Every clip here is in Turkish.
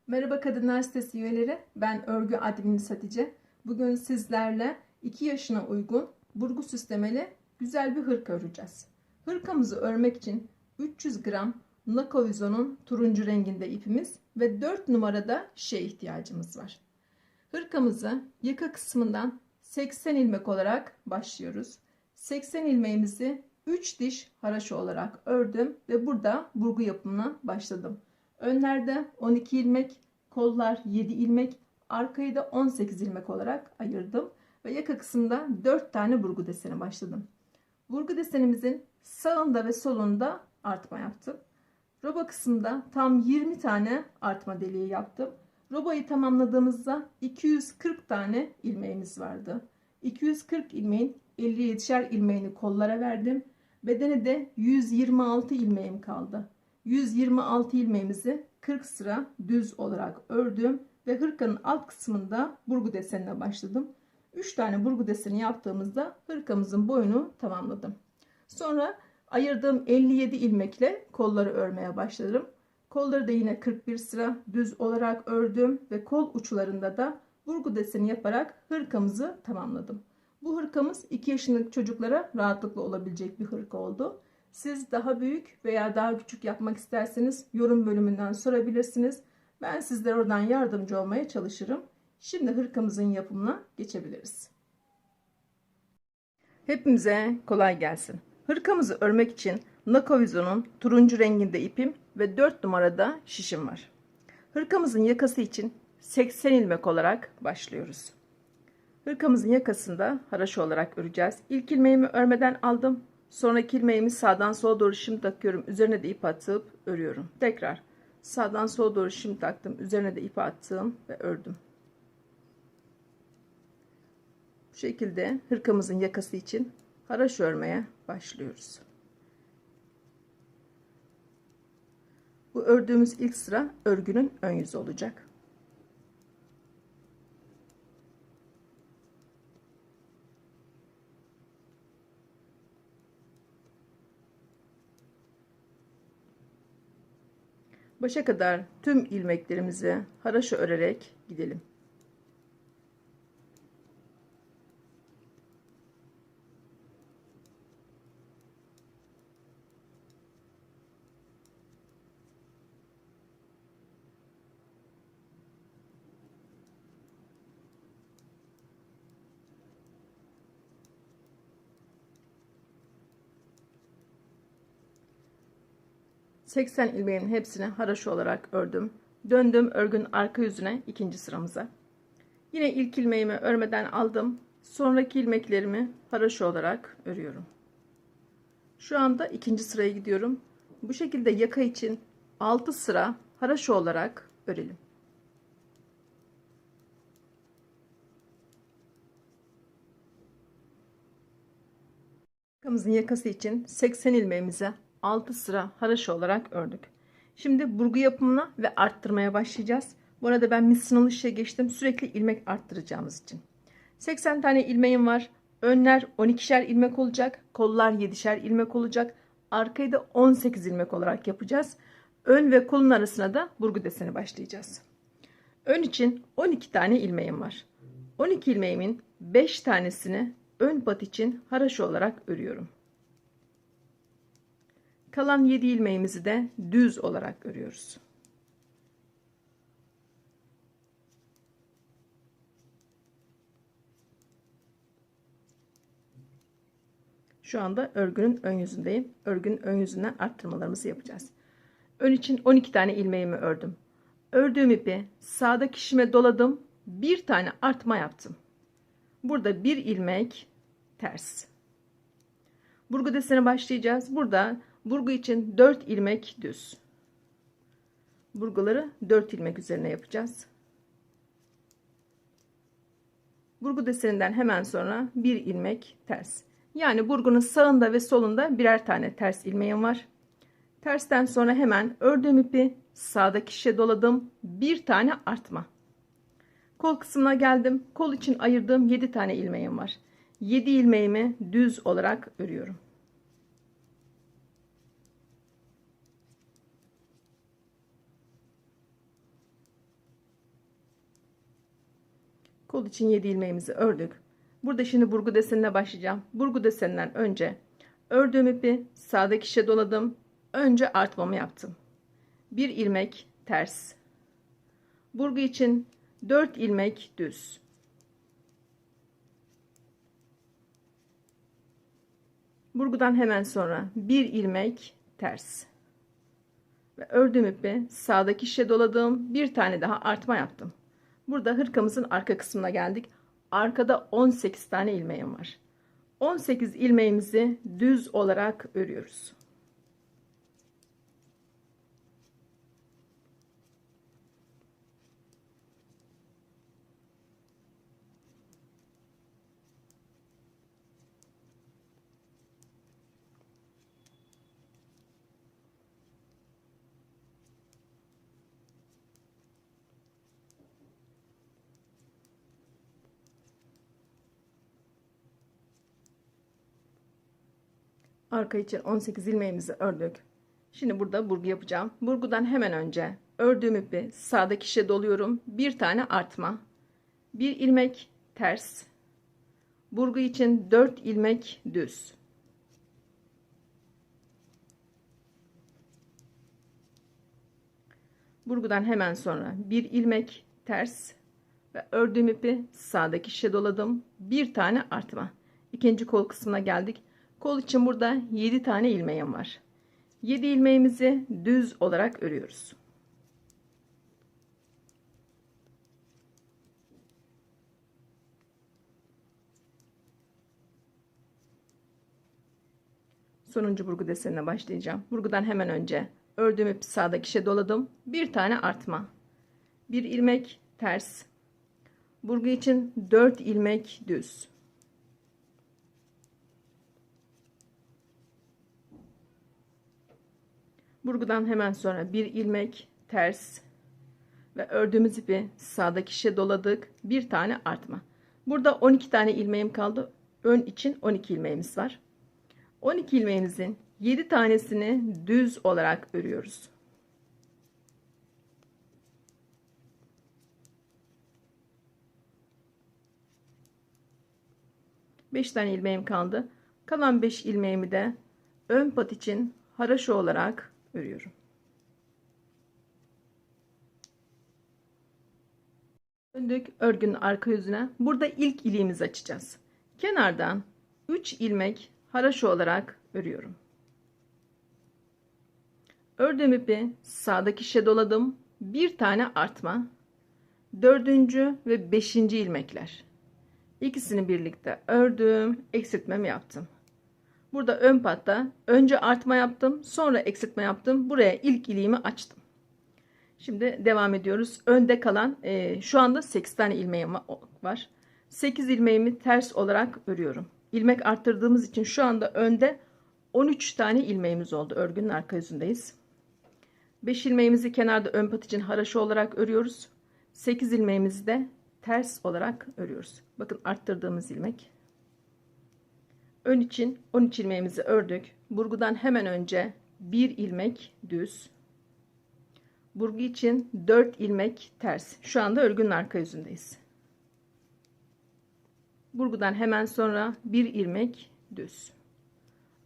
Merhaba Kadınlar Sitesi üyeleri. Ben örgü admini Hatice. Bugün sizlerle 2 yaşına uygun burgu süslemeli güzel bir hırka öreceğiz. Hırkamızı örmek için 300 gram Nakovizon'un turuncu renginde ipimiz ve 4 numarada şişe ihtiyacımız var. Hırkamızı yaka kısmından 80 ilmek olarak başlıyoruz. 80 ilmeğimizi 3 diş haraşo olarak ördüm ve burada burgu yapımına başladım. Önlerde 12 ilmek, kollar 7 ilmek, arkayı da 18 ilmek olarak ayırdım ve yaka kısmında 4 tane burgu deseni başladım. Burgu desenimizin sağında ve solunda artma yaptım. Roba kısmında tam 20 tane artma deliği yaptım. Robayı tamamladığımızda 240 tane ilmeğimiz vardı. 240 ilmeğin 57'şer ilmeğini kollara verdim. Bedene de 126 ilmeğim kaldı. 126 ilmeğimizi 40 sıra düz olarak ördüm ve hırkanın alt kısmında burgu desenine başladım. 3 tane burgu deseni yaptığımızda hırkamızın boyunu tamamladım. Sonra ayırdığım 57 ilmekle kolları örmeye başladım. Kolları da yine 41 sıra düz olarak ördüm ve kol uçlarında da burgu deseni yaparak hırkamızı tamamladım. Bu hırkamız 2 yaşındaki çocuklara rahatlıkla olabilecek bir hırka oldu. Siz daha büyük veya daha küçük yapmak isterseniz yorum bölümünden sorabilirsiniz. Ben sizlere oradan yardımcı olmaya çalışırım. Şimdi hırkamızın yapımına geçebiliriz. Hepimize kolay gelsin. Hırkamızı örmek için Nakovizon'un turuncu renginde ipim ve 4 numarada şişim var. Hırkamızın yakası için 80 ilmek olarak başlıyoruz. Hırkamızın yakasında haraşo olarak öreceğiz. İlk ilmeğimi örmeden aldım. Sonraki ilmeğimi sağdan sola doğru şim takıyorum. Üzerine de ip atıp örüyorum. Tekrar sağdan sola doğru şim taktım. Üzerine de ip attım ve ördüm. Bu şekilde hırkamızın yakası için haraşo örmeye başlıyoruz. Bu ördüğümüz ilk sıra örgünün ön yüzü olacak. Başa kadar tüm ilmeklerimizi haraşo örerek gidelim. ...80 ilmeğin hepsini haraşo olarak ördüm. Döndüm örgünün arka yüzüne ikinci sıramıza. Yine ilk ilmeğimi örmeden aldım. Sonraki ilmeklerimi haraşo olarak örüyorum. Şu anda ikinci sıraya gidiyorum. Bu şekilde yaka için 6 sıra haraşo olarak örelim. Yakamızın yakası için 80 ilmeğimize 6 sıra haraşo olarak ördük. Şimdi burgu yapımına ve arttırmaya başlayacağız. Bu arada ben misinalı işe geçtim. Sürekli ilmek arttıracağımız için. 80 tane ilmeğim var. Önler 12'şer ilmek olacak. Kollar 7'şer ilmek olacak. Arkayı da 18 ilmek olarak yapacağız. Ön ve kolun arasına da burgu deseni başlayacağız. Ön için 12 tane ilmeğim var. 12 ilmeğimin 5 tanesini ön pat için haraşo olarak örüyorum. Kalan 7 ilmeğimizi de düz olarak örüyoruz. Şu anda örgünün ön yüzündeyim. Örgünün ön yüzünden arttırmalarımızı yapacağız. Ön için 12 tane ilmeğimi ördüm. Ördüğüm ipi sağdaki şişime doladım. Bir tane artma yaptım. Burada bir ilmek ters. Burgu deseni başlayacağız. Burada burgu için 4 ilmek düz. Burguları 4 ilmek üzerine yapacağız. Burgu deseninden hemen sonra bir ilmek ters. Yani burgunun sağında ve solunda birer tane ters ilmeğim var. Tersten sonra hemen ördüğüm ipi sağdaki şişe doladım. Bir tane artma. Kol kısmına geldim. Kol için ayırdığım 7 tane ilmeğim var. 7 ilmeğimi düz olarak örüyorum. Kol için 7 ilmeğimizi ördük. Burada şimdi burgu desenine başlayacağım. Burgu deseninden önce ördüğüm ipi sağdaki şişe doladım. Önce artmamı yaptım. 1 ilmek ters. Burgu için 4 ilmek düz. Burgudan hemen sonra 1 ilmek ters. Ve ördüğüm ipi sağdaki şişe doladım. Bir tane daha artma yaptım. Burada hırkamızın arka kısmına geldik. Arkada 18 tane ilmeğim var. 18 ilmeğimizi düz olarak örüyoruz. Arka için 18 ilmeğimizi ördük. Şimdi burada burgu yapacağım. Burgudan hemen önce ördüğüm ipi sağdaki şişe doluyorum. Bir tane artma. 1 ilmek ters. Burgu için 4 ilmek düz. Burgudan hemen sonra 1 ilmek ters ve ördüğüm ipi sağdaki şişe doladım. Bir tane artma. İkinci kol kısmına geldik. Kol için burada 7 tane ilmeğim var. 7 ilmeğimizi düz olarak örüyoruz. Sonuncu burgu desenine başlayacağım. Burgudan hemen önce ördüğüm ipi sağdaki şişe doladım. Bir tane artma. 1 ilmek ters. Burgu için 4 ilmek düz. Burgudan hemen sonra 1 ilmek ters ve ördüğümüz ipi sağdaki şişe doladık. Bir tane artma. Burada 12 tane ilmeğim kaldı. Ön için 12 ilmeğimiz var. 12 ilmeğimizin 7 tanesini düz olarak örüyoruz. Beş tane ilmeğim kaldı. Kalan 5 ilmeğimi de ön pat için haraşo olarak örüyorum. Döndük örgünün arka yüzüne. Burada ilk iliğimizi açacağız. Kenardan 3 ilmek haraşo olarak örüyorum. Ördüğüm ipi sağdaki şişe doladım. Bir tane artma. Dördüncü ve beşinci ilmekler. İkisini birlikte ördüm. Eksiltmemi yaptım. Burada ön patta önce artma yaptım. Sonra eksiltme yaptım. Buraya ilk iliğimi açtım. Şimdi devam ediyoruz. Önde kalan şu anda 8 tane ilmeğim var. 8 ilmeğimi ters olarak örüyorum. İlmek arttırdığımız için şu anda önde 13 tane ilmeğimiz oldu. Örgünün arka yüzündeyiz. 5 ilmeğimizi kenarda ön pat için haraşo olarak örüyoruz. 8 ilmeğimizi de ters olarak örüyoruz. Bakın arttırdığımız ilmek. Ön için 13 ilmeğimizi ördük. Burgudan hemen önce 1 ilmek düz. Burgu için 4 ilmek ters. Şu anda örgünün arka yüzündeyiz. Burgudan hemen sonra 1 ilmek düz.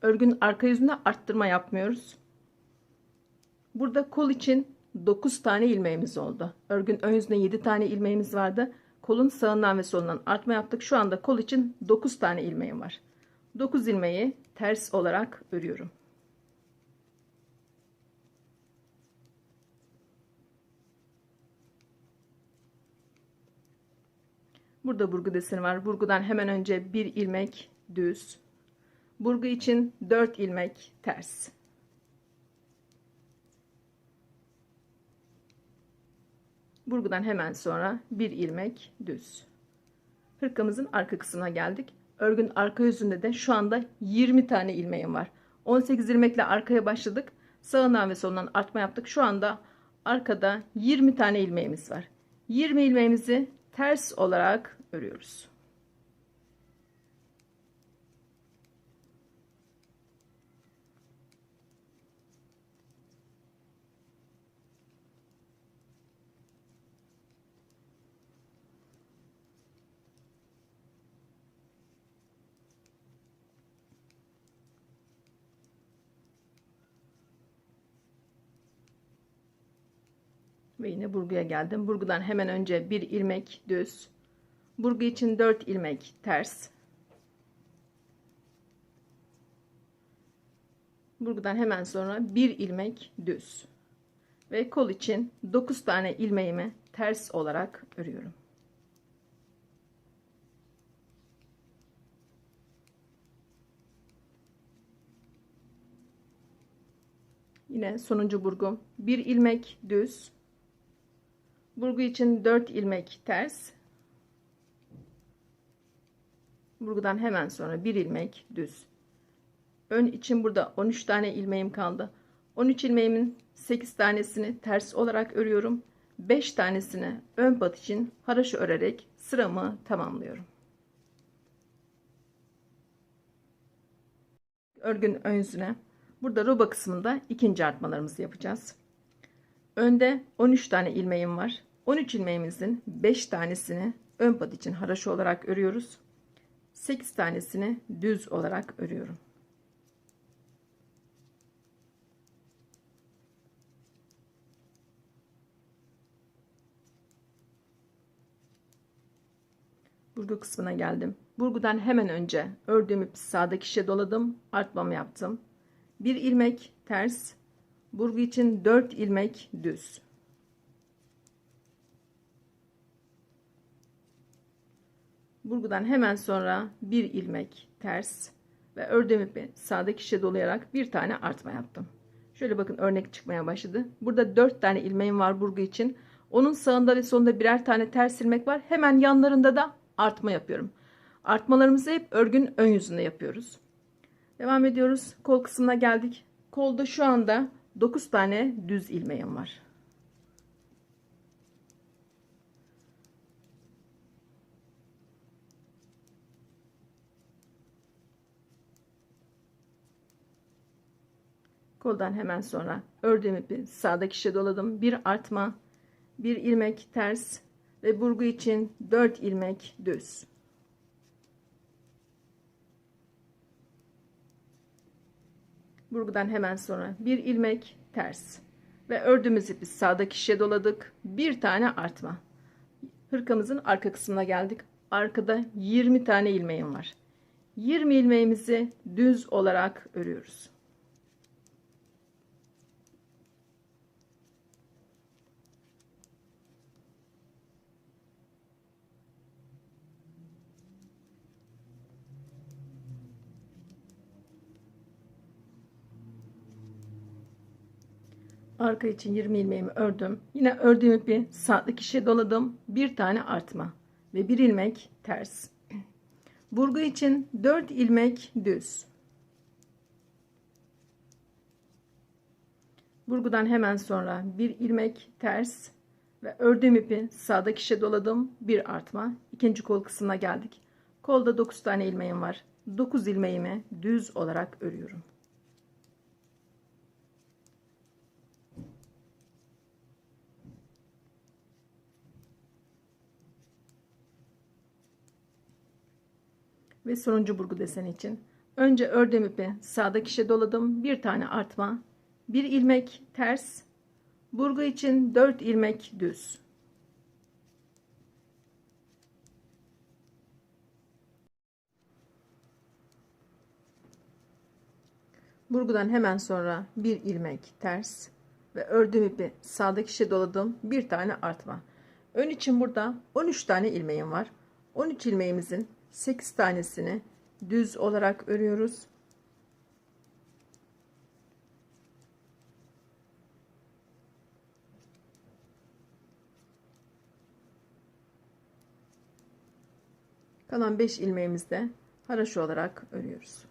Örgünün arka yüzünde arttırma yapmıyoruz. Burada kol için 9 tane ilmeğimiz oldu. Örgünün ön yüzünde 7 tane ilmeğimiz vardı. Kolun sağından ve solundan artma yaptık. Şu anda kol için 9 tane ilmeğim var. 9 ilmeği ters olarak örüyorum. Burada burgu deseni var. Burgudan hemen önce 1 ilmek düz. Burgu için 4 ilmek ters. Burgudan hemen sonra 1 ilmek düz. Hırkamızın arka kısmına geldik. Örgünün arka yüzünde de şu anda 20 tane ilmeğim var. 18 ilmekle arkaya başladık. Sağından ve solundan artma yaptık. Şu anda arkada 20 tane ilmeğimiz var. 20 ilmeğimizi ters olarak örüyoruz. Ve yine burguya geldim. Burgudan hemen önce bir ilmek düz. Burgu için 4 ilmek ters. Burgudan hemen sonra bir ilmek düz. Ve kol için 9 tane ilmeğimi ters olarak örüyorum. Yine sonuncu burgum. Bir ilmek düz. Burgu için 4 ilmek ters. Burgudan hemen sonra bir ilmek düz. Ön için burada 13 tane ilmeğim kaldı. 13 ilmeğimin 8 tanesini ters olarak örüyorum. 5 tanesini ön pat için haraşo örerek sıramı tamamlıyorum. Örgünün ön yüzüne. Burada roba kısmında ikinci artmalarımızı yapacağız. Önde 13 tane ilmeğim var. 13 ilmeğimizin 5 tanesini ön pat için haraşo olarak örüyoruz. 8 tanesini düz olarak örüyorum. Burgu kısmına geldim. Burgudan hemen önce ördüğüm ipi sağdaki şişe doladım. Artmamı yaptım. Bir ilmek ters. Burgu için 4 ilmek düz. Burgudan hemen sonra bir ilmek ters ve ördüğüm ipi sağdaki şişe dolayarak bir tane artma yaptım. Şöyle bakın, örnek çıkmaya başladı. Burada 4 tane ilmeğim var burgu için. Onun sağında ve solunda birer tane ters ilmek var. Hemen yanlarında da artma yapıyorum. Artmalarımızı hep örgünün ön yüzünde yapıyoruz. Devam ediyoruz. Kol kısmına geldik. Kolda şu anda 9 tane düz ilmeğim var. Koldan hemen sonra ördüğüm ipi sağdaki şişe doladım. Bir artma, bir ilmek ters ve burgu için 4 ilmek düz. Burgudan hemen sonra bir ilmek ters ve ördüğümüz ipi sağdaki şişe doladık. Bir tane artma. Hırkamızın arka kısmına geldik. Arkada 20 tane ilmeğim var. 20 ilmeğimizi düz olarak örüyoruz. Arka için 20 ilmeğimi ördüm. Yine ördüğüm ipi sağdaki şişe doladım. Bir tane artma ve bir ilmek ters. Burgu için 4 ilmek düz. Burgudan hemen sonra bir ilmek ters ve ördüğüm ipi sağdaki şişe doladım. Bir artma. İkinci kol kısmına geldik. Kolda 9 tane ilmeğim var. 9 ilmeğimi düz olarak örüyorum. Ve sonuncu burgu deseni için önce ördüğüm ipi sağdaki şişe doladım. Bir tane artma, bir ilmek ters. Burgu için 4 ilmek düz. Burgudan hemen sonra bir ilmek ters ve ördüğüm ipi sağdaki şişe doladım. Bir tane artma. Ön için burada 13 tane ilmeğim var. 13 ilmeğimizin 8 tanesini düz olarak örüyoruz. Kalan 5 ilmeğimizi de haraşo olarak örüyoruz.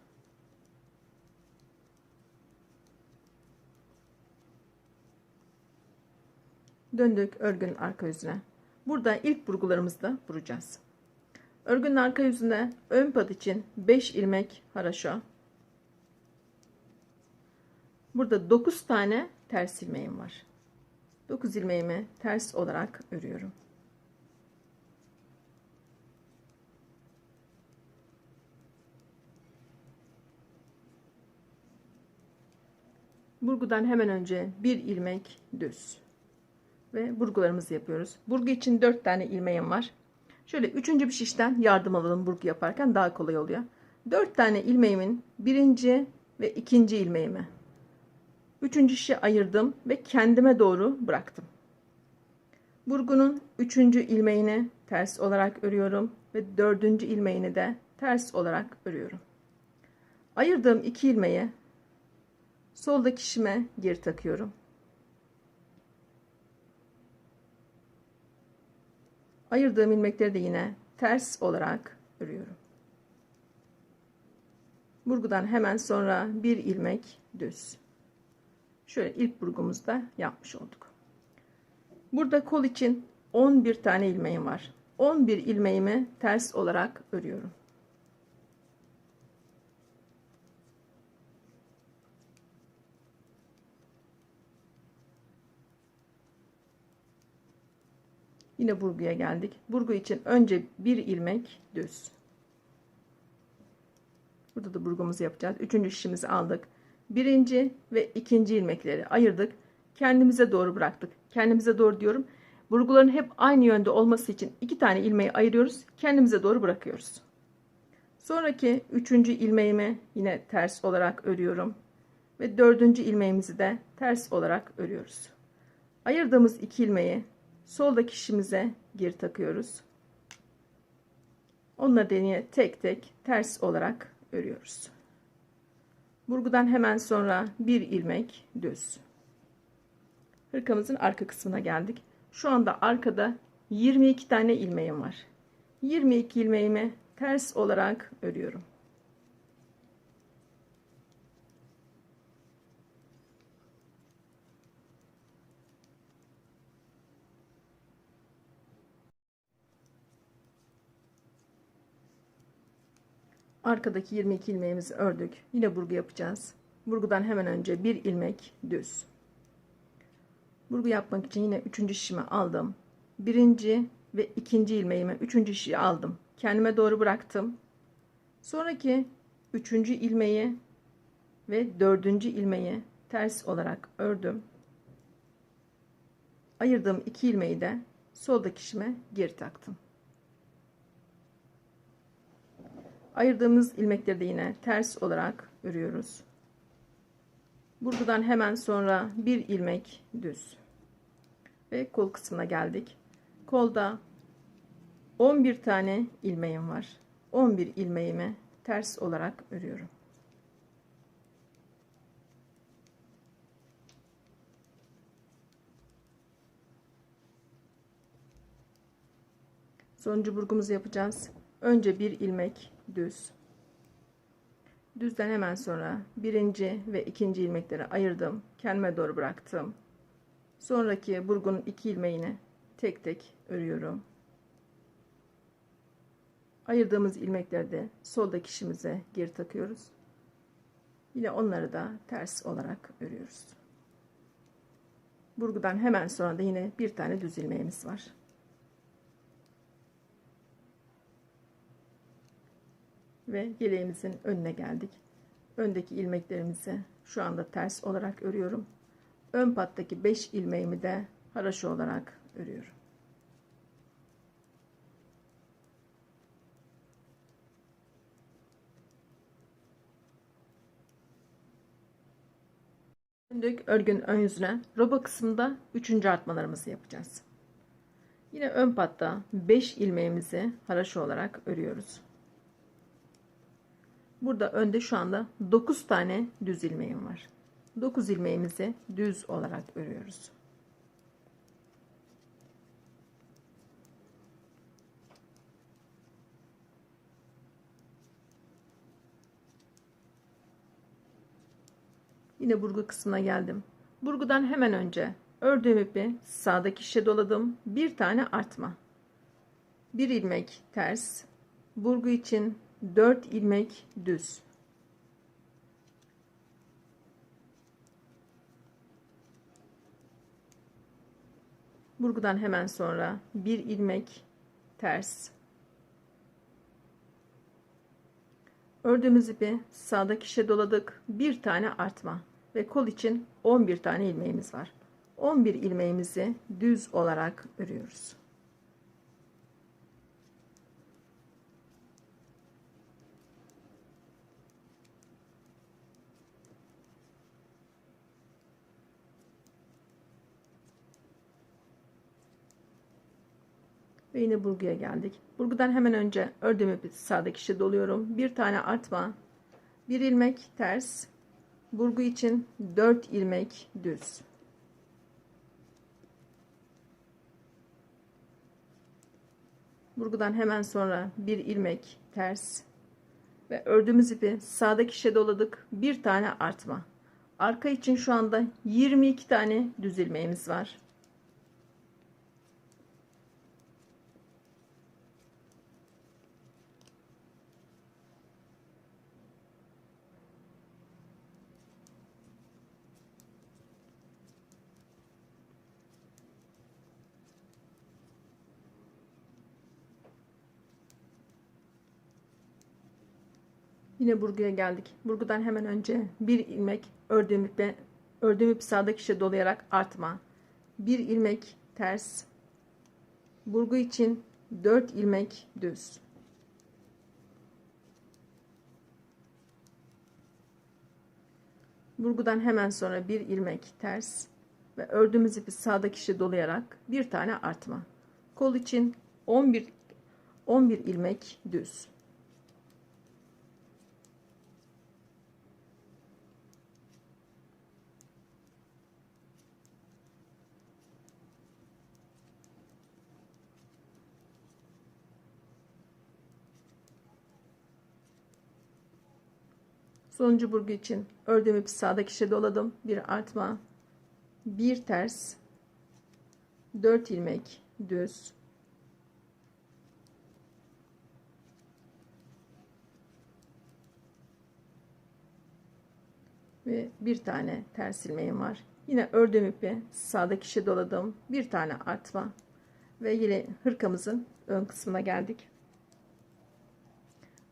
Döndük örgünün arka yüzüne. Burada ilk burgularımızda vuracağız. Örgünün arka yüzüne ön pat için 5 ilmek haraşo. Burada 9 tane ters ilmeğim var. 9 ilmeğimi ters olarak örüyorum. Burgudan hemen önce bir ilmek düz ve burgularımızı yapıyoruz. Burgu için 4 tane ilmeğim var. Şöyle 3. bir şişten yardım alalım, burgu yaparken daha kolay oluyor. 4 tane ilmeğimin 1. ve 2. ilmeğimi 3. şişe ayırdım ve kendime doğru bıraktım. Burgunun 3. ilmeğini ters olarak örüyorum ve 4. ilmeğini de ters olarak örüyorum. Ayırdığım 2 ilmeği soldaki şişime geri takıyorum. Ayırdığım ilmekleri de yine ters olarak örüyorum. Burgudan hemen sonra bir ilmek düz. Şöyle ilk burgumuzda yapmış olduk. Burada kol için 11 tane ilmeğim var. 11 ilmeğimi ters olarak örüyorum. Yine burguya geldik. Burgu için önce bir ilmek düz. Burada da burgumuzu yapacağız. 3. şişimizi aldık. 1. ve 2. ilmekleri ayırdık. Kendimize doğru bıraktık. Kendimize doğru diyorum. Burguların hep aynı yönde olması için 2 tane ilmeği ayırıyoruz. Kendimize doğru bırakıyoruz. Sonraki 3. ilmeğimi yine ters olarak örüyorum. Ve 4. ilmeğimizi de ters olarak örüyoruz. Ayırdığımız 2 ilmeği soldaki şişimize geri takıyoruz. Onları da yine tek tek ters olarak örüyoruz. Burgudan hemen sonra bir ilmek düz. Hırkamızın arka kısmına geldik. Şu anda arkada 22 tane ilmeğim var. 22 ilmeğimi ters olarak örüyorum. Arkadaki 22 ilmeğimizi ördük. Yine burgu yapacağız. Burgudan hemen önce bir ilmek düz. Burgu yapmak için yine 3. şişimi aldım. 1. ve 2. ilmeğimi 3. şişi aldım. Kendime doğru bıraktım. Sonraki 3. ilmeği ve 4. ilmeği ters olarak ördüm. Ayırdığım 2 ilmeği de soldaki şişime geri taktım. Ayırdığımız ilmekleri de yine ters olarak örüyoruz. Burgudan hemen sonra bir ilmek düz. Ve kol kısmına geldik. Kolda 11 tane ilmeğim var. 11 ilmeğimi ters olarak örüyorum. Sonuncu burgumuzu yapacağız. Önce bir ilmek düz. Düzden hemen sonra 1. ve 2. ilmekleri ayırdım. Kendime doğru bıraktım. Sonraki burgunun 2 ilmeğini tek tek örüyorum. Ayırdığımız ilmekleri de soldaki şişimize geri takıyoruz. Yine onları da ters olarak örüyoruz. Burgudan hemen sonra da yine bir tane düz ilmeğimiz var. Ve yeleğimizin önüne geldik. Öndeki ilmeklerimizi şu anda ters olarak örüyorum. Ön pattaki 5 ilmeğimi de haraşo olarak örüyorum. Döndük örgünün ön yüzüne. Roba kısmında 3. artmalarımızı yapacağız. Yine ön patta 5 ilmeğimizi haraşo olarak örüyoruz. Burada önde şu anda 9 tane düz ilmeğim var. 9 ilmeğimizi düz olarak örüyoruz. Yine burgu kısmına geldim. Burgudan hemen önce ördüğüm ipi sağdaki şişe doladım. Bir tane artma. Bir ilmek ters. Burgu için 4 ilmek düz. Burgudan hemen sonra bir ilmek ters. Ördüğümüz ipi sağdaki şişe doladık. Bir tane artma ve kol için 11 tane ilmeğimiz var. 11 ilmeğimizi düz olarak örüyoruz. Ve yine burguya geldik. Burgudan hemen önce ördüğüm ipi sağdaki şişe doluyorum. Bir tane artma, bir ilmek ters, burgu için 4 ilmek düz. Burgudan hemen sonra bir ilmek ters ve ördüğümüz ipi sağdaki şişe doladık. Bir tane artma. Arka için şu anda 22 tane düz ilmeğimiz var. Yine burguya geldik. Burgudan hemen önce bir ilmek ördüğüm ipi sağdaki şişe dolayarak artma. Bir ilmek ters. Burgu için 4 ilmek düz. Burgudan hemen sonra bir ilmek ters ve ördüğümüz ipi sağdaki şişe dolayarak bir tane artma. Kol için 11 ilmek düz. Sonuncu burgu için ördüğüm ipi sağdaki şişe doladım. Bir artma, bir ters, 4 ilmek düz. Ve bir tane ters ilmeğim var. Yine ördüğüm ipi sağdaki şişe doladım. Bir tane artma ve yine hırkamızın ön kısmına geldik.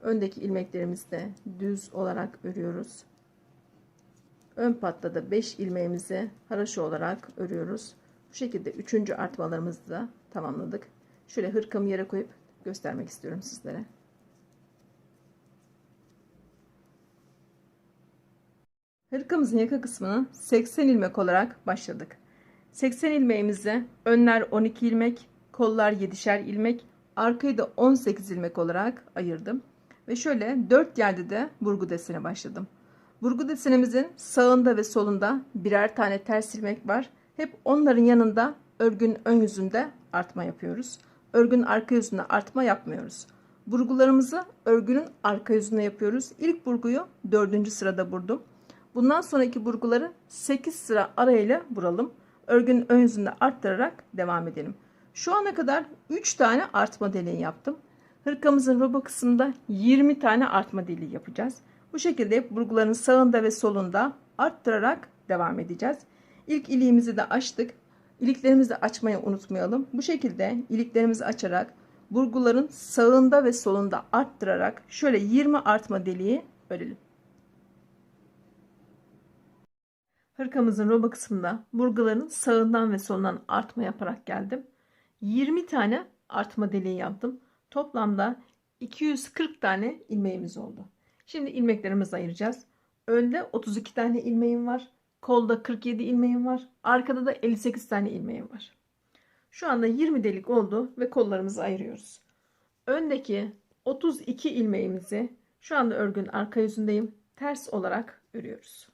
Öndeki ilmeklerimizi de düz olarak örüyoruz. Ön patta da 5 ilmeğimizi haraşo olarak örüyoruz. Bu şekilde 3. artmalarımızı da tamamladık. Şöyle hırkamı yere koyup göstermek istiyorum sizlere. Hırkamızın yaka kısmını 80 ilmek olarak başladık. 80 ilmeğimizi önler 12 ilmek, kollar 7'şer ilmek, arkayı da 18 ilmek olarak ayırdım. Ve şöyle 4 yerde de burgu desene başladım. Burgu desenimizin sağında ve solunda birer tane ters ilmek var. Hep onların yanında örgünün ön yüzünde artma yapıyoruz. Örgünün arka yüzünde artma yapmıyoruz. Burgularımızı örgünün arka yüzünde yapıyoruz. İlk burguyu 4. sırada vurdum. Bundan sonraki burguları 8 sıra arayla vuralım. Örgünün ön yüzünde arttırarak devam edelim. Şu ana kadar 3 tane artma deliği yaptım. Hırkamızın roba kısmında 20 tane artma deliği yapacağız. Bu şekilde burguların sağında ve solunda arttırarak devam edeceğiz. İlk iliğimizi de açtık. İliklerimizi açmayı unutmayalım. Bu şekilde iliklerimizi açarak burguların sağında ve solunda arttırarak şöyle 20 artma deliği örelim. Hırkamızın roba kısmında burguların sağından ve solundan artma yaparak geldim. 20 tane artma deliği yaptım. Toplamda 240 tane ilmeğimiz oldu. Şimdi ilmeklerimizi ayıracağız. Önde 32 tane ilmeğim var. Kolda 47 ilmeğim var. Arkada da 58 tane ilmeğim var. Şu anda 20 delik oldu ve kollarımızı ayırıyoruz. Öndeki 32 ilmeğimizi şu anda örgünün arka yüzündeyim. Ters olarak örüyoruz.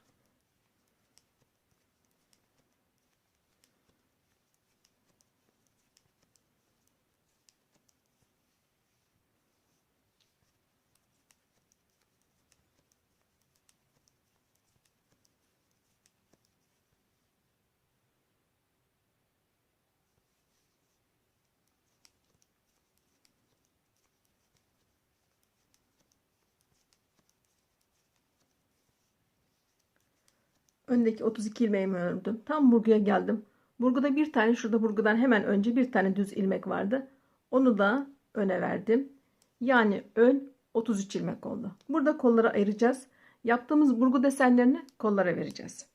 Öndeki 32 ilmeğimi ördüm. Tam burguya geldim. Burguda bir tane, şurada burgudan hemen önce bir tane düz ilmek vardı. Onu da öne verdim. Yani ön 33 ilmek oldu. Burada kolları ayıracağız. Yaptığımız burgu desenlerini kollara vereceğiz.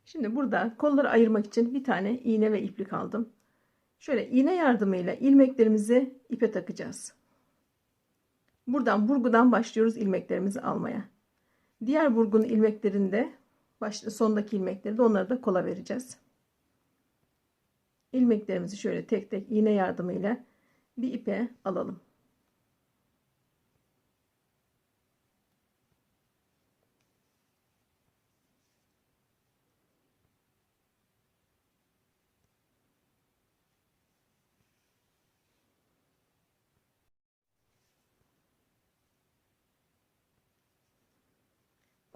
Şimdi burada kolları ayırmak için bir tane iğne ve iplik aldım. Şöyle iğne yardımıyla ilmeklerimizi ipe takacağız. Buradan burgudan başlıyoruz ilmeklerimizi almaya. Diğer burgunun ilmeklerinde sondaki ilmekleri de onları da kola vereceğiz. İlmeklerimizi şöyle tek tek iğne yardımıyla bir ipe alalım.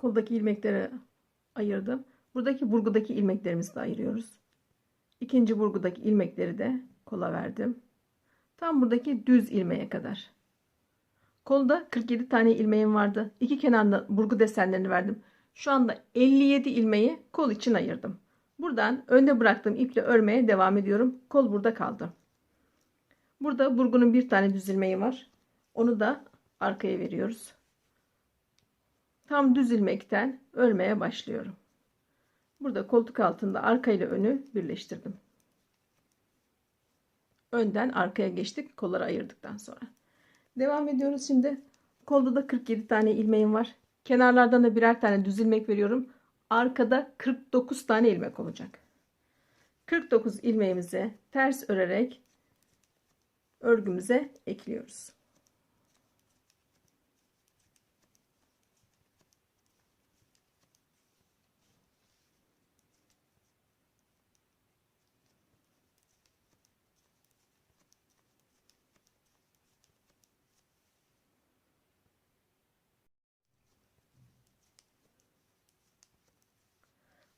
Koldaki ilmekleri ayırdım. Buradaki burgudaki ilmeklerimizi de ayırıyoruz. İkinci burgudaki ilmekleri de kola verdim. Tam buradaki düz ilmeğe kadar. Kolda 47 tane ilmeğim vardı. İki kenarında burgu desenlerini verdim. Şu anda 57 ilmeği kol için ayırdım. Buradan önde bıraktığım iple örmeye devam ediyorum. Kol burada kaldı. Burada burgunun bir tane düz ilmeği var. Onu da arkaya veriyoruz. Tam düz ilmekten örmeye başlıyorum. Burada koltuk altında arka ile önü birleştirdim. Önden arkaya geçtik kolları ayırdıktan sonra. Devam ediyoruz şimdi. Kolda da 47 tane ilmeğim var. Kenarlardan da birer tane düz ilmek veriyorum. Arkada 49 tane ilmek olacak. 49 ilmeğimizi ters örerek örgümüze ekliyoruz.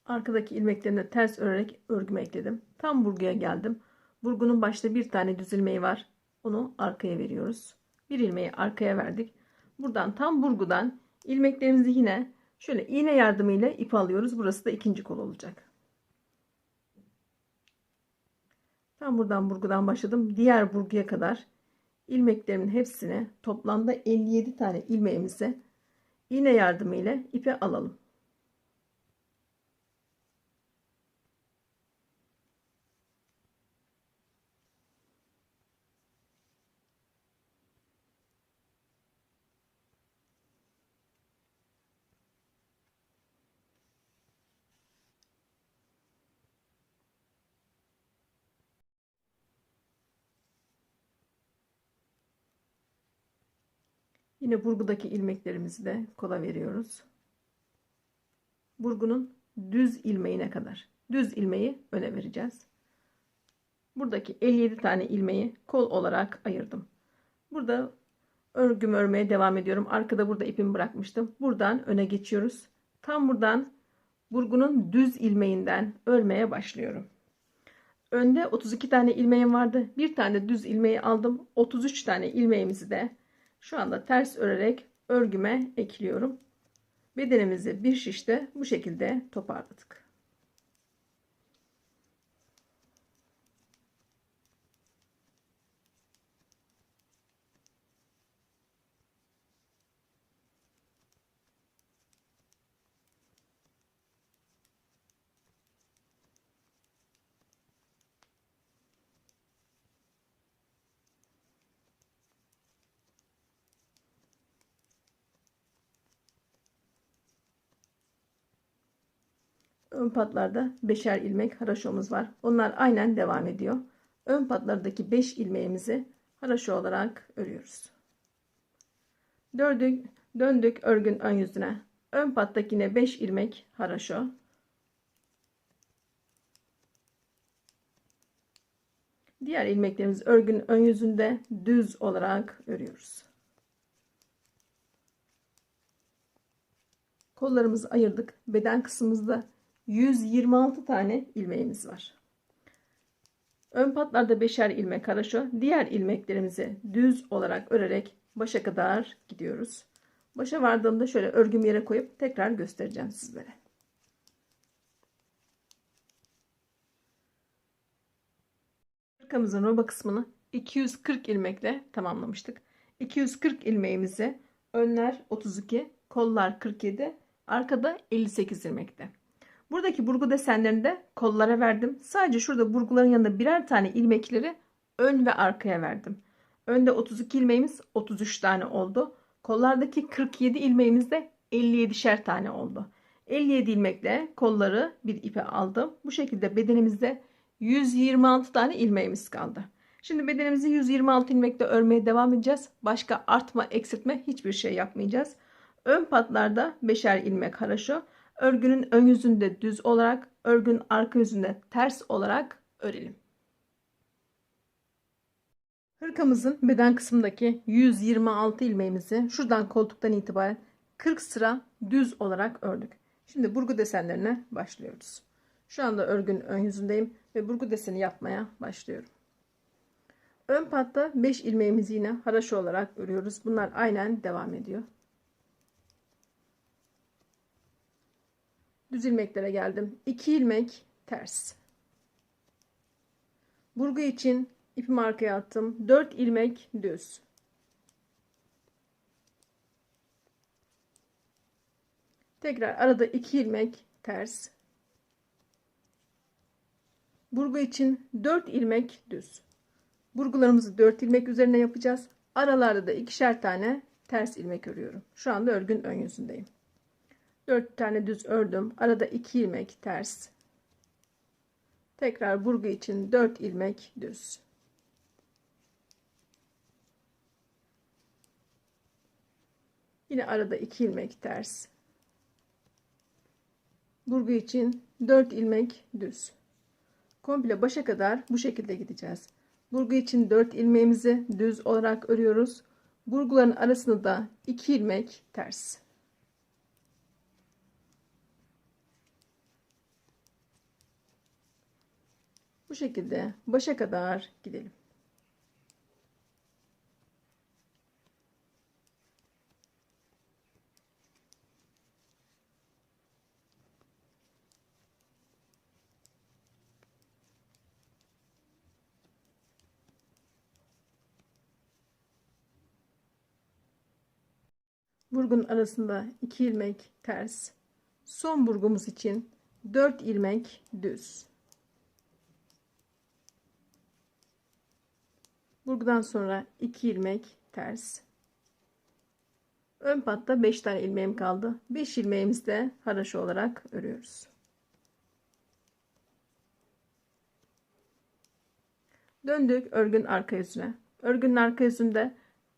Arkadaki ilmeklerini ters örerek örgüme ekledim. Tam burguya geldim. Burgunun başta bir tane düz ilmeği var. Onu arkaya veriyoruz. Bir ilmeği arkaya verdik. Buradan tam burgudan ilmeklerimizi yine şöyle iğne yardımıyla ip alıyoruz. Burası da ikinci kol olacak. Tam buradan burgudan başladım. Diğer burguya kadar ilmeklerimin hepsini toplamda 57 tane ilmeğimizi iğne yardımıyla ipe alalım. Yine burgudaki ilmeklerimizi de kola veriyoruz. Burgunun düz ilmeğine kadar. Düz ilmeği öne vereceğiz. Buradaki 57 tane ilmeği kol olarak ayırdım. Burada örgümü örmeye devam ediyorum. Arkada burada ipimi bırakmıştım. Buradan öne geçiyoruz. Tam buradan burgunun düz ilmeğinden örmeye başlıyorum. Önde 32 tane ilmeğim vardı. Bir tane düz ilmeği aldım. 33 tane ilmeğimizi de şu anda ters örerek örgüme ekliyorum. Bedenimizi bir şişte bu şekilde toparladık. Ön patlarda 5'er ilmek haraşomuz var. Onlar aynen devam ediyor. Ön patlardaki 5 ilmeğimizi haraşo olarak örüyoruz. Döndük örgün ön yüzüne. Ön pattaki yine 5 ilmek haraşo. Diğer ilmeklerimizi örgün ön yüzünde düz olarak örüyoruz. Kollarımızı ayırdık. Beden kısmımızda 126 tane ilmeğimiz var. Ön patlarda 5'er ilmek haraşo. Diğer ilmeklerimizi düz olarak örerek başa kadar gidiyoruz. Başa vardığımda şöyle örgüm yere koyup tekrar göstereceğim sizlere. Hırkamızın roba kısmını 240 ilmekle tamamlamıştık. 240 ilmeğimizi önler 32, kollar 47, arkada 58 ilmekte. Buradaki burgu desenlerini de kollara verdim. Sadece şurada burguların yanında birer tane ilmekleri ön ve arkaya verdim. Önde 32 ilmeğimiz 33 tane oldu. Kollardaki 47 ilmeğimiz de 57'şer tane oldu. 57 ilmekle kolları bir ipe aldım. Bu şekilde bedenimizde 126 tane ilmeğimiz kaldı. Şimdi bedenimizi 126 ilmekle örmeye devam edeceğiz. Başka artma, eksiltme hiçbir şey yapmayacağız. Ön patlarda 5'er ilmek haraşo. Örgünün ön yüzünde düz olarak, örgünün arka yüzünde ters olarak örelim. Hırkamızın beden kısmındaki 126 ilmeğimizi şuradan koltuktan itibaren 40 sıra düz olarak ördük. Şimdi burgu desenlerine başlıyoruz. Şu anda örgünün ön yüzündeyim ve burgu deseni yapmaya başlıyorum. Ön patta 5 ilmeğimizi yine haraşo olarak örüyoruz. Bunlar aynen devam ediyor. Düz ilmeklere geldim. 2 ilmek ters. Burgu için ipimi arkaya attım. 4 ilmek düz. Tekrar arada 2 ilmek ters. Burgu için 4 ilmek düz. Burgularımızı 4 ilmek üzerine yapacağız. Aralarda da ikişer tane ters ilmek örüyorum. Şu anda örgün ön yüzündeyim. 4 tane düz ördüm. Arada 2 ilmek ters. Tekrar burgu için 4 ilmek düz. Yine arada 2 ilmek ters. Burgu için 4 ilmek düz. Komple başa kadar bu şekilde gideceğiz. Burgu için 4 ilmeğimizi düz olarak örüyoruz. Burguların arasında da 2 ilmek ters. Bu şekilde başa kadar gidelim. Burgunun arasında 2 ilmek ters. Son burgumuz için 4 ilmek düz. Burgudan sonra 2 ilmek ters. Ön patta 5 tane ilmeğim kaldı. 5 ilmeğimizi de haraşo olarak örüyoruz. Döndük örgünün arka yüzüne. Örgünün arka yüzünde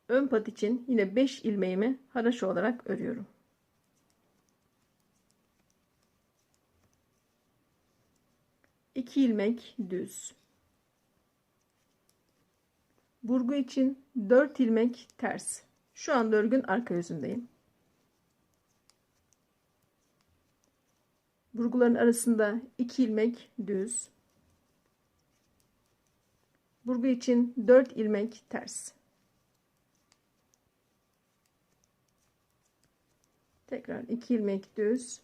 ön pat için yine 5 ilmeğimi haraşo olarak örüyorum. İki ilmek düz. Burgu için 4 ilmek ters. Şu anda örgün arka yüzündeyim. Burguların arasında 2 ilmek düz. Burgu için 4 ilmek ters. Tekrar 2 ilmek düz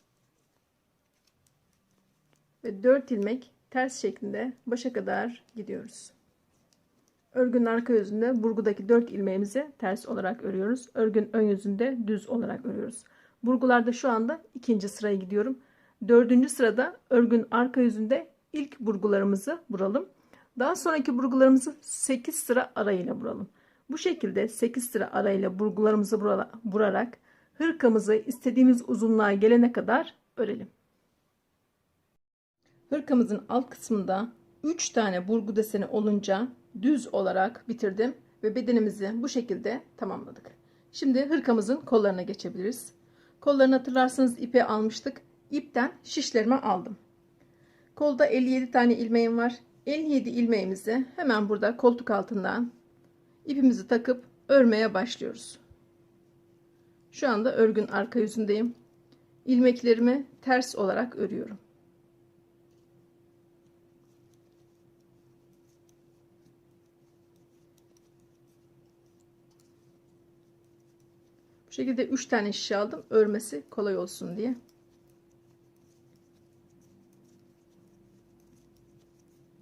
ve 4 ilmek ters şeklinde başa kadar gidiyoruz. Örgünün arka yüzünde burgudaki 4 ilmeğimizi ters olarak örüyoruz. Örgünün ön yüzünde düz olarak örüyoruz. Burgularda şu anda ikinci sıraya gidiyorum. Dördüncü sırada örgünün arka yüzünde ilk burgularımızı vuralım. Daha sonraki burgularımızı 8 sıra arayla vuralım. Bu şekilde 8 sıra arayla burgularımızı vurarak hırkamızı istediğimiz uzunluğa gelene kadar örelim. Hırkamızın alt kısmında 3 tane burgu deseni olunca düz olarak bitirdim ve bedenimizi bu şekilde tamamladık. Şimdi hırkamızın kollarına geçebiliriz. Kollarını hatırlarsanız ipe almıştık. İpten şişlerimi aldım. Kolda 57 tane ilmeğim var. 57 ilmeğimizi hemen burada koltuk altından ipimizi takıp örmeye başlıyoruz. Şu anda örgün arka yüzündeyim. İlmeklerimi ters olarak örüyorum. Bu şekilde 3 tane şişe aldım. Örmesi kolay olsun diye.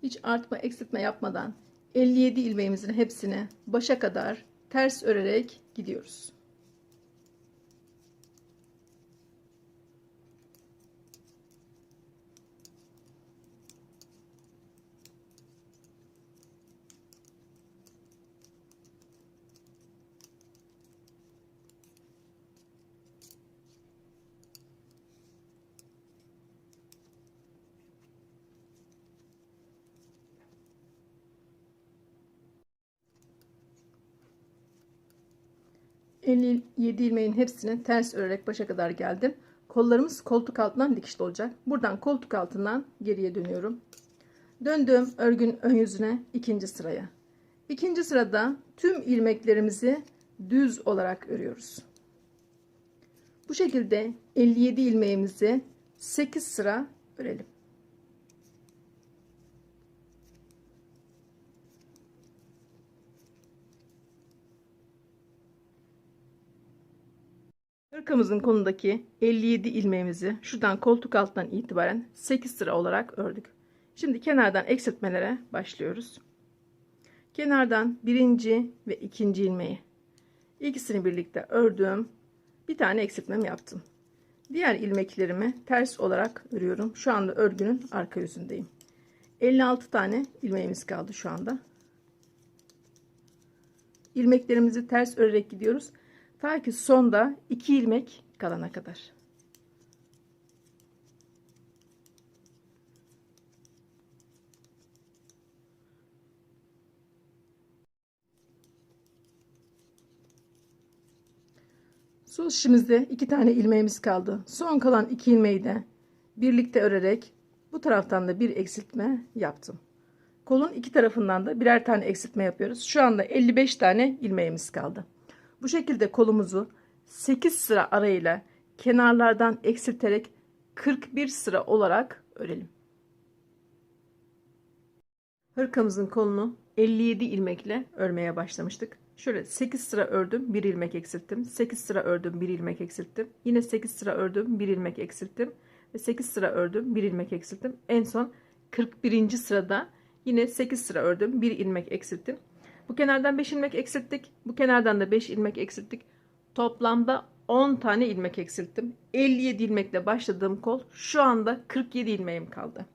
Hiç artma eksiltme yapmadan 57 ilmeğimizin hepsini başa kadar ters örerek gidiyoruz. 57 ilmeğin hepsini ters örerek başa kadar geldim. Kollarımız koltuk altından dikişli olacak. Buradan koltuk altından geriye dönüyorum. Döndüm örgün ön yüzüne, ikinci sıraya. İkinci sırada tüm ilmeklerimizi düz olarak örüyoruz. Bu şekilde 57 ilmeğimizi 8 sıra örelim. Hırkamızın kolundaki 57 ilmeğimizi şuradan koltuk altından itibaren 8 sıra olarak ördük. Şimdi kenardan eksiltmelere başlıyoruz. Kenardan birinci ve ikinci ilmeği, ikisini birlikte ördüm. Bir tane eksiltmem yaptım. Diğer ilmeklerimi ters olarak örüyorum. Şu anda örgünün arka yüzündeyim. 56 tane ilmeğimiz kaldı şu anda. İlmeklerimizi ters örerek gidiyoruz. Ta ki sonda 2 ilmek kalana kadar. Sol şişimizde 2 tane ilmeğimiz kaldı. Son kalan 2 ilmeği de birlikte örerek bu taraftan da bir eksiltme yaptım. Kolun iki tarafından da birer tane eksiltme yapıyoruz. Şu anda 55 tane ilmeğimiz kaldı. Bu şekilde kolumuzu 8 sıra arayla kenarlardan eksilterek 41 sıra olarak örelim. Hırkamızın kolunu 57 ilmekle örmeye başlamıştık. Şöyle 8 sıra ördüm, 1 ilmek eksilttim. 8 sıra ördüm, 1 ilmek eksilttim. Yine 8 sıra ördüm, 1 ilmek eksilttim. Ve 8 sıra ördüm, 1 ilmek eksilttim. En son 41. sırada yine 8 sıra ördüm, 1 ilmek eksilttim. Bu kenardan 5 ilmek eksilttik. Bu kenardan da 5 ilmek eksilttik. Toplamda 10 tane ilmek eksilttim. 57 ilmekle başladığım kol şu anda 47 ilmeğim kaldı.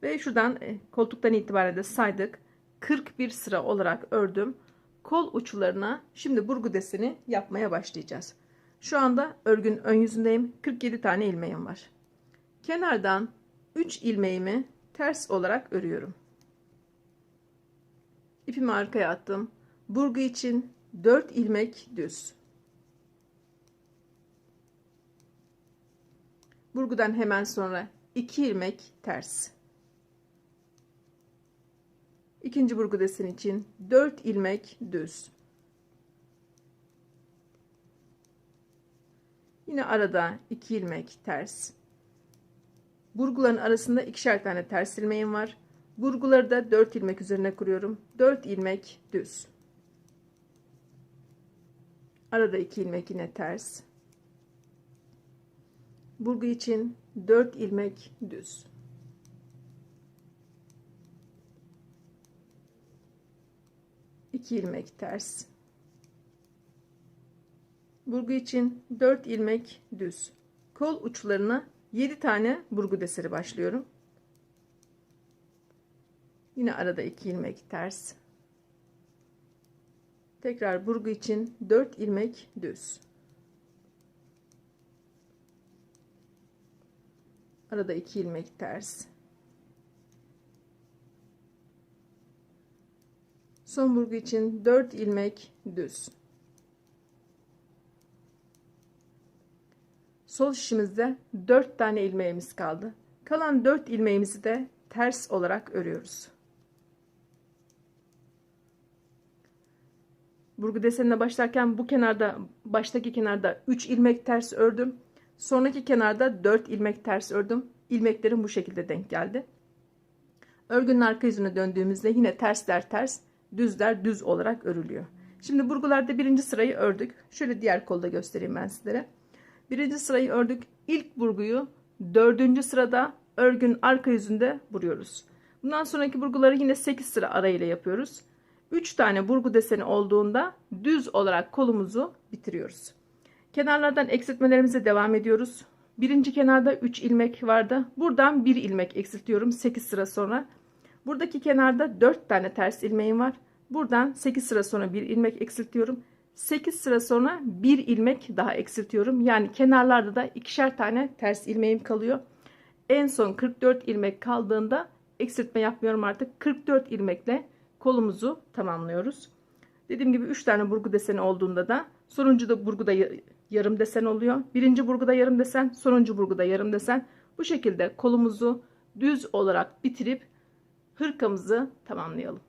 Ve şuradan koltuktan itibaren de saydık. 41 sıra olarak ördüm. Kol uçlarına şimdi burgu deseni yapmaya başlayacağız. Şu anda örgün ön yüzündeyim. 47 tane ilmeğim var. Kenardan 3 ilmeğimi ters olarak örüyorum. İpimi arkaya attım. Burgu için 4 ilmek düz. Burgudan hemen sonra 2 ilmek ters. İkinci burgu deseni için 4 ilmek düz. Yine arada 2 ilmek ters. Burguların arasında ikişer tane ters ilmeğim var. Burguları da 4 ilmek üzerine kuruyorum. 4 ilmek düz. Arada 2 ilmek yine ters. Burgu için 4 ilmek düz. İki ilmek ters. Burgu için 4 ilmek düz. Kol uçlarına 7 tane burgu deseni başlıyorum. Yine arada 2 ilmek ters. Tekrar burgu için 4 ilmek düz. Arada 2 ilmek ters. Son burgu için 4 ilmek düz. Sol şişimizde 4 tane ilmeğimiz kaldı. Kalan 4 ilmeğimizi de ters olarak örüyoruz. Burgu desenine başlarken bu kenarda, baştaki kenarda 3 ilmek ters ördüm. Sonraki kenarda 4 ilmek ters ördüm. İlmeklerim bu şekilde denk geldi. Örgünün arka yüzüne döndüğümüzde yine tersler ters, düzler düz olarak örülüyor. Şimdi burgularda birinci sırayı ördük. Şöyle diğer kolda göstereyim ben sizlere. Birinci sırayı ördük. İlk burguyu 4. sırada örgünün arka yüzünde vuruyoruz. Bundan sonraki burguları yine 8 sıra arayla yapıyoruz. 3 tane burgu deseni olduğunda düz olarak kolumuzu bitiriyoruz. Kenarlardan eksiltmelerimize devam ediyoruz. Birinci kenarda 3 ilmek vardı. Buradan 1 ilmek eksiltiyorum 8 sıra sonra. Buradaki kenarda 4 tane ters ilmeğim var. Buradan 8 sıra sonra 1 ilmek eksiltiyorum. 8 sıra sonra 1 ilmek daha eksiltiyorum. Yani kenarlarda da ikişer tane ters ilmeğim kalıyor. En son 44 ilmek kaldığında eksiltme yapmıyorum artık. 44 ilmekle kolumuzu tamamlıyoruz. Dediğim gibi 3 tane burgu deseni olduğunda da Sonuncu da burguda yarım desen oluyor. Birinci burguda yarım desen, sonuncu burguda yarım desen. Bu şekilde kolumuzu düz olarak bitirip hırkamızı tamamlayalım.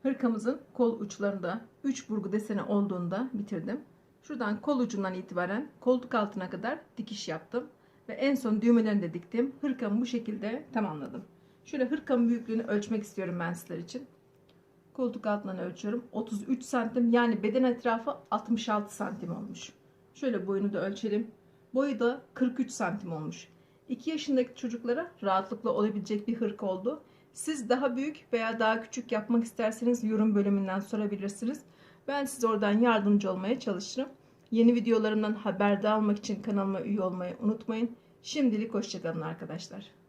Hırkamızın kol uçlarında 3 burgu deseni olduğunda bitirdim. Şuradan kol ucundan itibaren koltuk altına kadar dikiş yaptım. Ve en son düğmelerini de diktim. Hırkamı bu şekilde tamamladım. Şöyle hırkamın büyüklüğünü ölçmek istiyorum ben sizler için. Koltuk altından ölçüyorum. 33 santim, yani beden etrafı 66 santim olmuş. Şöyle boyunu da ölçelim. Boyu da 43 santim olmuş. 2 yaşındaki çocuklara rahatlıkla olabilecek bir hırka oldu. Siz daha büyük veya daha küçük yapmak isterseniz yorum bölümünden sorabilirsiniz. Ben size oradan yardımcı olmaya çalışırım. Yeni videolarımdan haberdar olmak için kanalıma üye olmayı unutmayın. Şimdilik hoşça kalın arkadaşlar.